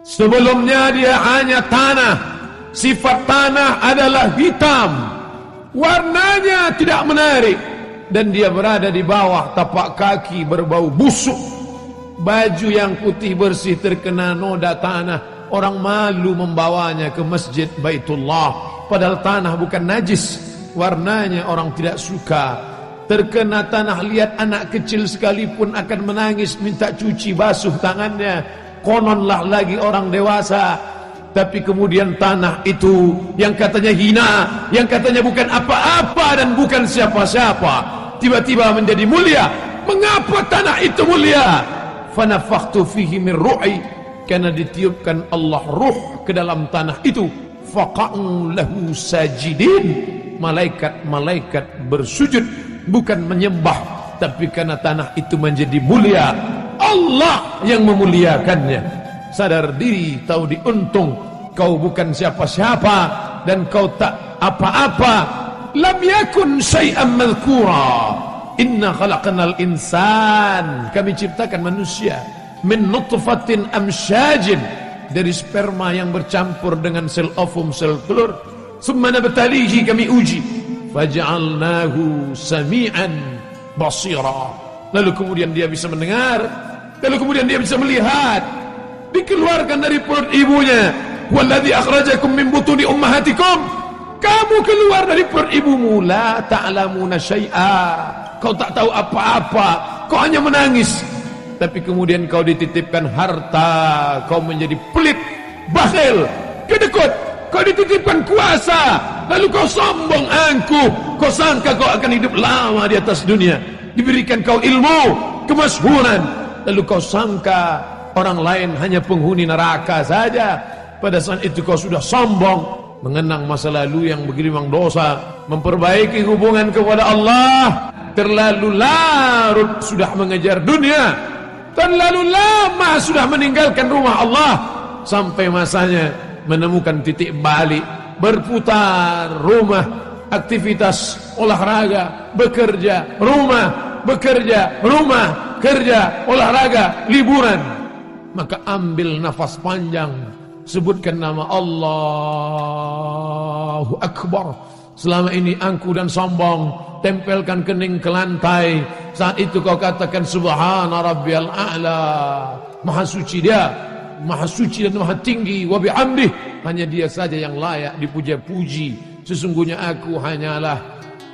Sebelumnya dia hanya tanah. Sifat tanah adalah hitam, warnanya tidak menarik, dan dia berada di bawah tapak kaki berbau busuk. Baju yang putih bersih terkena noda tanah. Orang malu membawanya ke masjid Baitullah, padahal tanah bukan najis, warnanya orang tidak suka. Terkena tanah, lihat anak kecil sekalipun akan menangis minta cuci basuh tangannya. Kononlah lagi orang dewasa. Tapi kemudian tanah itu yang katanya hina, yang katanya bukan apa-apa dan bukan siapa-siapa, tiba-tiba menjadi mulia. Mengapa tanah itu mulia? Fanafakhtu fihi min ru'i, karena ditiupkan Allah ruh ke dalam tanah itu. Faqa'u lahu sajidin, malaikat-malaikat bersujud, bukan menyembah, tapi karena tanah itu menjadi mulia, Allah yang memuliakannya. Sadar diri, tahu diuntung, kau bukan siapa-siapa dan kau tak apa-apa. Lam yakun syai'an madhkura. Inna khalaqnal insan, kami ciptakan manusia min nutfatin amsyajin, dari sperma yang bercampur dengan sel ovum, sel telur. Summa nabtalihi, kami uji. Faja'alnahu sami'an basira, lalu kemudian dia bisa mendengar, lalu kemudian dia bisa melihat. Dikeluarkan dari perut ibunya. Walladzi akhrajakum min butuni ummahatikum, kamu keluar dari perut ibumu. La ta'lamuna syai'a, kau tak tahu apa-apa, kau hanya menangis. Tapi kemudian kau dititipkan harta, kau menjadi pelit, bakhil, kedekut. Kau dititipkan kuasa, lalu kau sombong, angkuh. Kau sangka kau akan hidup lama di atas dunia. Diberikan kau ilmu, kemasyhuran, lalu kau sangka orang lain hanya penghuni neraka saja. Pada saat itu kau sudah sombong, mengenang masa lalu yang bergelimang dosa, memperbaiki hubungan kepada Allah. Terlalu larut sudah mengejar dunia, terlalu lama sudah meninggalkan rumah Allah, sampai masanya menemukan titik balik, berputar rumah, aktivitas olahraga, bekerja, rumah, bekerja, rumah, kerja, olahraga, liburan. Maka ambil nafas panjang, sebutkan nama Allahu Akbar. Selama ini angkuh dan sombong, tempelkan kening ke lantai. Saat itu kau katakan subhana rabbiyal a'la, maha suci dia, maha suci dan maha tinggi. Wa bihamdih, hanya dia saja yang layak dipuja-puji. Sesungguhnya aku hanyalah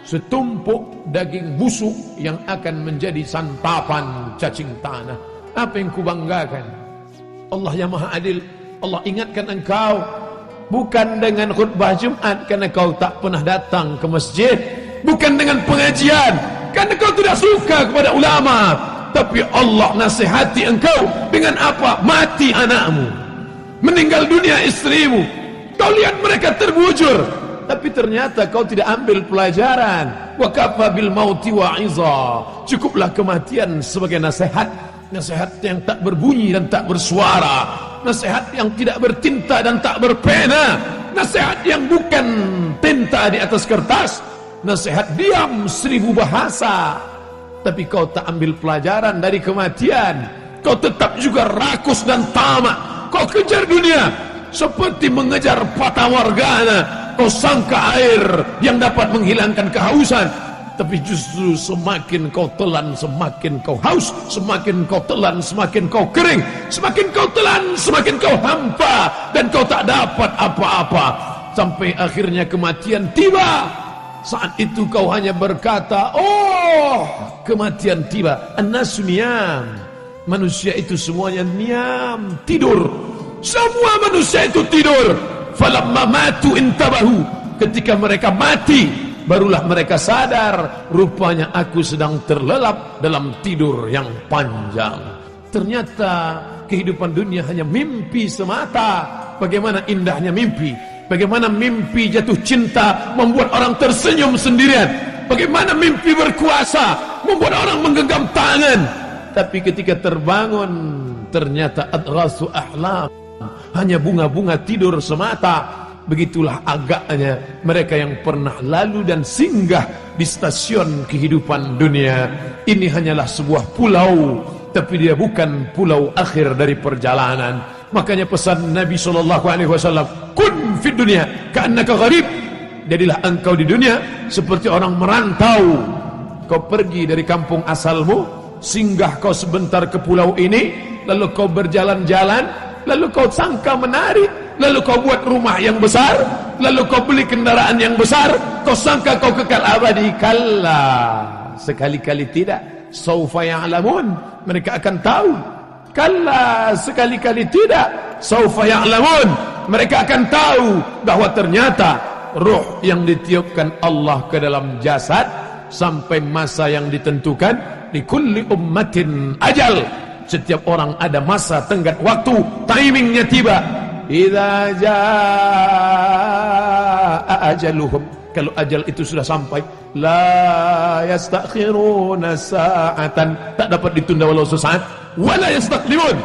setumpuk daging busuk yang akan menjadi santapan cacing tanah. Apa yang kubanggakan? Allah yang maha adil. Allah ingatkan engkau bukan dengan khutbah Jumat karena kau tak pernah datang ke masjid, bukan dengan pengajian karena kau tidak suka kepada ulama, tapi Allah nasihati engkau dengan apa? Mati anakmu, meninggal dunia istrimu. Kau lihat mereka terbujur, tapi ternyata kau tidak ambil pelajaran. Wa kafa bil mauti wa'iza, cukuplah kematian sebagai nasihat. Nasihat yang tak berbunyi dan tak bersuara, nasihat yang tidak bertinta dan tak berpena, nasihat yang bukan tinta di atas kertas, nasihat diam 1000 bahasa. Tapi kau tak ambil pelajaran dari kematian. Kau tetap juga rakus dan tamak. Kau kejar dunia seperti mengejar fata morgana. Kau sangka air yang dapat menghilangkan kehausan, tapi justru semakin kau telan semakin kau haus, semakin kau telan semakin kau kering, semakin kau telan semakin kau hampa, dan kau tak dapat apa-apa. Sampai akhirnya kematian tiba. Saat itu kau hanya berkata, oh kematian tiba. An-nasu niyam, manusia itu semuanya niam, tidur. Semua manusia itu tidur. Falamma matu intabahu, ketika mereka mati barulah mereka sadar, rupanya aku sedang terlelap dalam tidur yang panjang. Ternyata kehidupan dunia hanya mimpi semata. Bagaimana indahnya mimpi, bagaimana mimpi jatuh cinta membuat orang tersenyum sendirian, bagaimana mimpi berkuasa membuat orang menggenggam tangan. Tapi ketika terbangun ternyata adghasu ahlam, hanya bunga-bunga tidur semata. Begitulah agaknya mereka yang pernah lalu dan singgah di stasiun kehidupan dunia. Ini hanyalah sebuah pulau, tapi dia bukan pulau akhir dari perjalanan. Makanya pesan Nabi SAW, kun fid dunya ka'annaka gharib. Jadilah engkau di dunia seperti orang merantau. Kau pergi dari kampung asalmu, singgah kau sebentar ke pulau ini, lalu kau berjalan-jalan, lalu kau sangka menarik, lalu kau buat rumah yang besar, lalu kau beli kendaraan yang besar, kau sangka kau kekal abadi. Kalla, sekali-kali tidak. Saufa ya'lamun, mereka akan tahu. Kalla, sekali-kali tidak. Saufa ya'lamun, mereka akan tahu bahwa ternyata ruh yang ditiupkan Allah ke dalam jasad sampai masa yang ditentukan. Likulli ummatin ajal, setiap orang ada masa tenggat waktu, timingnya tiba. Idza jaa ajaluhum, kalau ajal itu sudah sampai, la yastakhiruna sa'atan, tak dapat ditunda walau sesaat, wala yastaqdimun.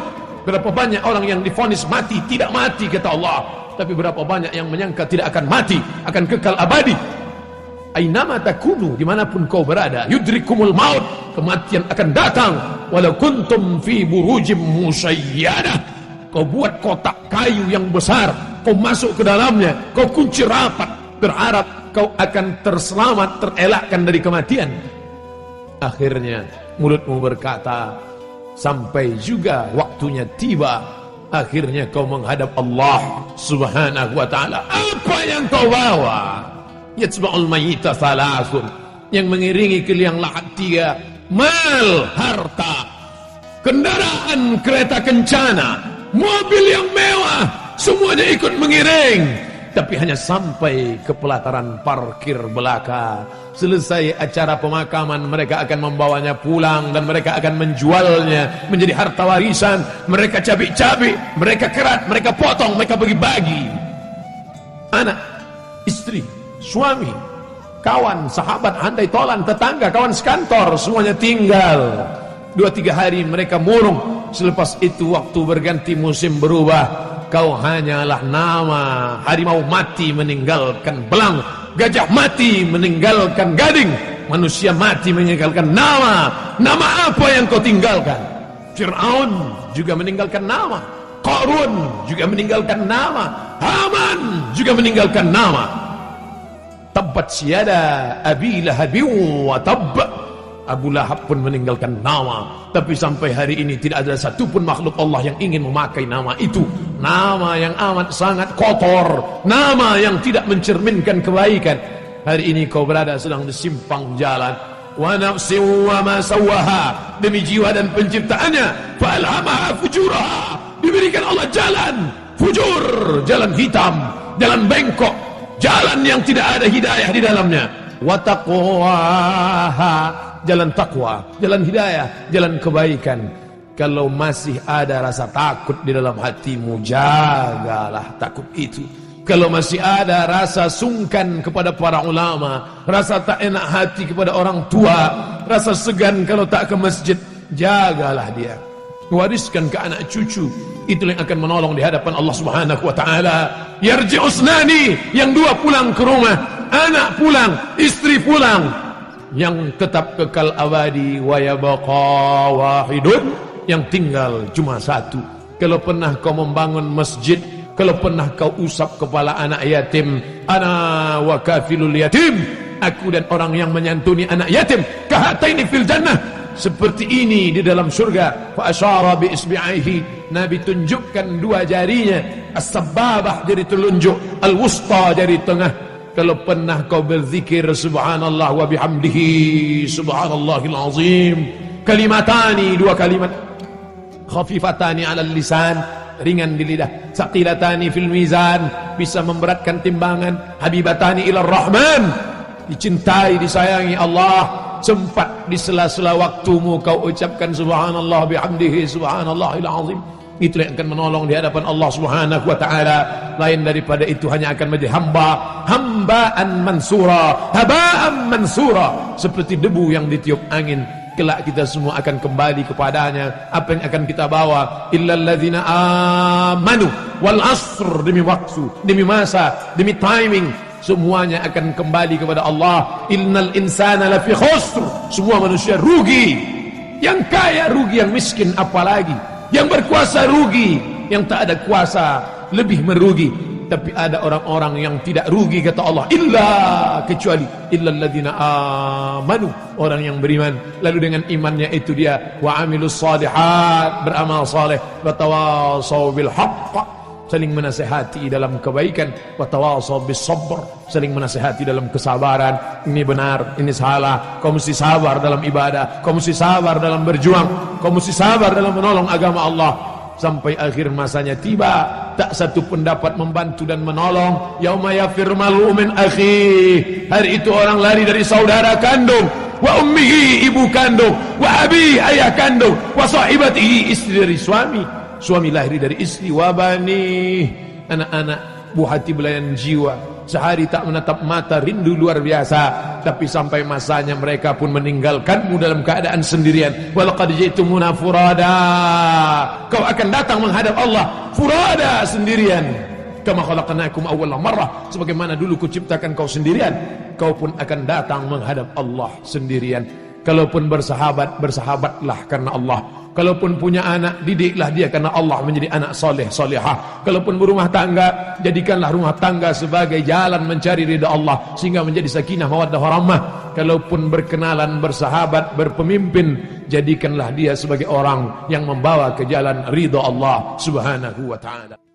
Berapa banyak orang yang divonis mati, tidak mati kata Allah, tapi berapa banyak yang menyangka tidak akan mati, akan kekal abadi. Ainama takunu, dimanapun kau berada, yudrikumul maut, kematian akan datang. Walau kuntum fi burujim musayyadah, kau buat kotak kayu yang besar, kau masuk ke dalamnya, kau kunci rapat, berharap kau akan terselamat, terelakkan dari kematian. Akhirnya mulutmu berkata, sampai juga waktunya tiba. Akhirnya kau menghadap Allah Subhanahu wa ta'ala. Apa yang kau bawa? Yatsba'ul mayyita thalathun, yang mengiringi ke liang lahat 3. Mal, harta, kendaraan kereta kencana, mobil yang mewah, semuanya ikut mengiring. Tapi hanya sampai ke pelataran parkir belaka. Selesai acara pemakaman, mereka akan membawanya pulang dan mereka akan menjualnya menjadi harta warisan. Mereka cabik-cabik, mereka kerat, mereka potong, mereka bagi-bagi. Anak, istri, suami, kawan, sahabat, handai tolan, tetangga, kawan sekantor, semuanya tinggal. 2-3 hari mereka murung. Selepas itu waktu berganti, musim berubah. Kau hanyalah nama. Harimau mati meninggalkan belang, gajah mati meninggalkan gading, manusia mati meninggalkan nama. Nama apa yang kau tinggalkan? Fir'aun juga meninggalkan nama, Qarun juga meninggalkan nama, Haman juga meninggalkan nama. Tabbat siyada Abi Lahabin wa tabb, Abu Lahab pun meninggalkan nama. Tapi sampai hari ini tidak ada satupun makhluk Allah yang ingin memakai nama itu. Nama yang amat sangat kotor, nama yang tidak mencerminkan kebaikan. Hari ini kau berada sedang di simpang jalan. Wa nafsin wa ma sawaha, demi jiwa dan penciptaannya. Fa'alhamaha fujuraha, diberikan Allah jalan fujur, jalan hitam, jalan bengkok, jalan yang tidak ada hidayah di dalamnya. Wa taqwaha, jalan takwa, jalan hidayah, jalan kebaikan. Kalau masih ada rasa takut di dalam hatimu, jagalah takut itu. Kalau masih ada rasa sungkan kepada para ulama, rasa tak enak hati kepada orang tua, rasa segan kalau tak ke masjid, jagalah dia. Wariskan ke anak cucu. Itulah yang akan menolong di hadapan Allah Subhanahu wa ta'ala. Yarji'usnani, yang 2 pulang ke rumah, anak pulang, istri pulang. Yang tetap kekal abadi, wa yabqa wahidun, yang tinggal cuma 1. Kalau pernah kau membangun masjid, kalau pernah kau usap kepala anak yatim, ana wa kafilul yatim, aku dan orang yang menyantuni anak yatim, kahataini fil jannah, seperti ini di dalam surga. Fa asyara bi isbi'aihi, Nabi tunjukkan 2 jarinya, as-sababah jari telunjuk, al-wusta jari tengah. Kalau pernah kau berzikir subhanallah wa bihamdihi subhanallahil azim, kalimatani, 2 kalimat, khafifatani 'alal lisan, ringan di lidah, saqilatani fil mizan, bisa memberatkan timbangan, habibatani ilar rahman, dicintai, disayangi Allah. Sempat di sela-sela waktumu kau ucapkan subhanallah bihamdihi subhanallahil azim. Itulah yang akan menolong di hadapan Allah Subhanahu wa ta'ala. Lain daripada itu hanya akan menjadi hambaan mansura, habaan mansura, seperti debu yang ditiup angin. Kelak kita semua akan kembali kepadanya. Apa yang akan kita bawa? Illal ladzina amanu wal asr, demi waktu, demi masa, demi timing, semuanya akan kembali kepada Allah. Innal insana lafi khusr, semua manusia rugi. Yang kaya rugi, yang miskin apalagi, yang berkuasa rugi, yang tak ada kuasa lebih merugi. Tapi ada orang-orang yang tidak rugi kata Allah, kecuali illalladzina amanu, orang yang beriman. Lalu dengan imannya itu dia wa amilus shalihat, beramal saleh, wa tawassaw bil haqq, saling menasihati dalam kebaikan, wa tawassaw bis sabr, saling menasihati dalam kesabaran. Ini benar, ini salah, kau mesti sabar dalam ibadah, kau mesti sabar dalam berjuang, kau mesti sabar dalam menolong agama Allah. Sampai akhir masanya tiba, tak satu pun dapat membantu dan menolong. Yauma yafirru mar'u min akhihi, hari itu orang lari dari saudara kandung, wa ummihi, ibu kandung, wa abi, ayah kandung, wa sahibatihi, istri dari suami, suami lahir dari istri, wa bani, anak-anak, buah hati belayan jiwa. Sehari tak menatap mata, rindu luar biasa. Tapi sampai masanya mereka pun meninggalkanmu dalam keadaan sendirian. Walaqad ji'tumuna furada, kau akan datang menghadap Allah furada, sendirian. Kama khalaqnakum awwala marrah, sebagaimana dulu kuciptakan kau sendirian, kau pun akan datang menghadap Allah sendirian. Kalaupun bersahabat, bersahabatlah karena Allah. Kalaupun punya anak, didiklah dia karena Allah menjadi anak soleh, solehah. Kalaupun berumah tangga, jadikanlah rumah tangga sebagai jalan mencari ridha Allah, sehingga menjadi sakinah, mawaddah, warahmah. Kalaupun berkenalan, bersahabat, berpemimpin, jadikanlah dia sebagai orang yang membawa ke jalan ridha Allah subhanahu wa ta'ala.